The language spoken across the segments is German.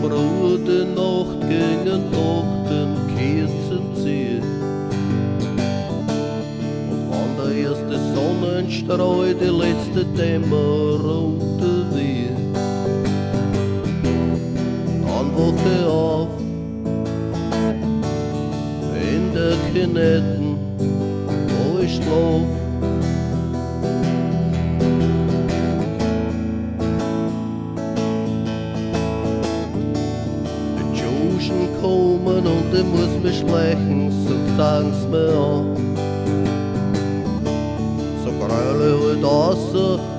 Frode Nacht gegen Nachten Kerzen ziehen. Und wann der erste Sonnenstrahl die letzte Dämmerung wird, dann wache ich auf in der Kinetten, wo ich schlaf. Kommen und ich muss mich schleichen, so sagen's mir an. So gräule ich halt raus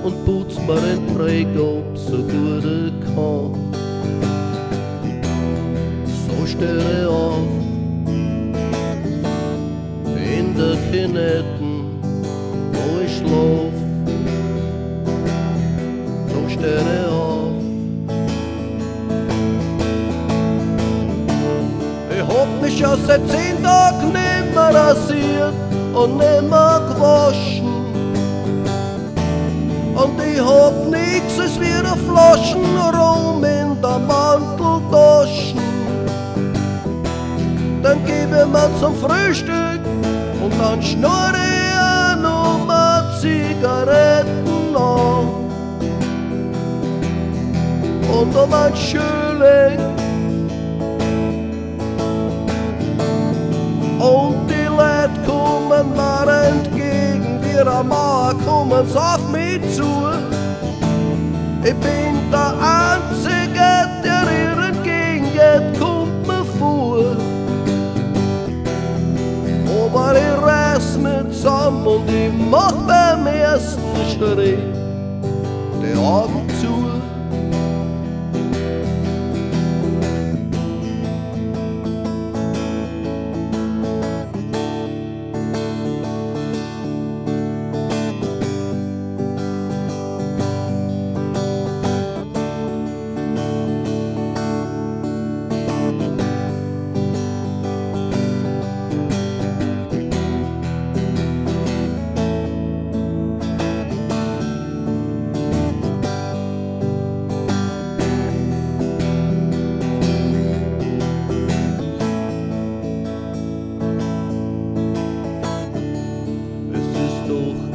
und putz mir den Dreck ab, so gut ich kann. So steh ich auf in der Kinetten, wo ich schlaf. So steh ich auf. Ich hab mich ja seit 10 Tagen nimmer rasiert und nimmer gewaschen. Und ich hab nix als wieder Flaschen rum in der Manteltaschen. Dann gib ich mir zum Frühstück und dann schnurr ich noch mal Zigaretten an. Und um ein Schüling und die Leute kommen mir entgegen, wie eine Mauer kommen's auf mich zu. Ich bin der Einzige, der ihr entgegengeht, kommt mir vor. Aber ich reiß mich zusammen und ich mach beim ersten Schritt die Augen zu.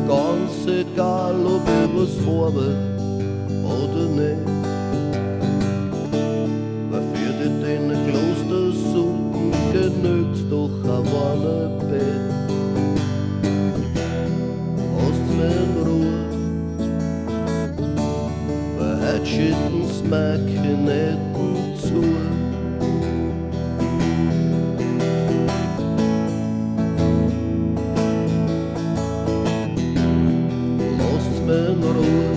Ganz egal, ob ich was habe oder nicht. Weil für die deine Klostersuchen genügt's doch ein warmes Bett. Lasst mir in Ruhe, weil heute schütten's mir Kinetten zu. In Ruhe,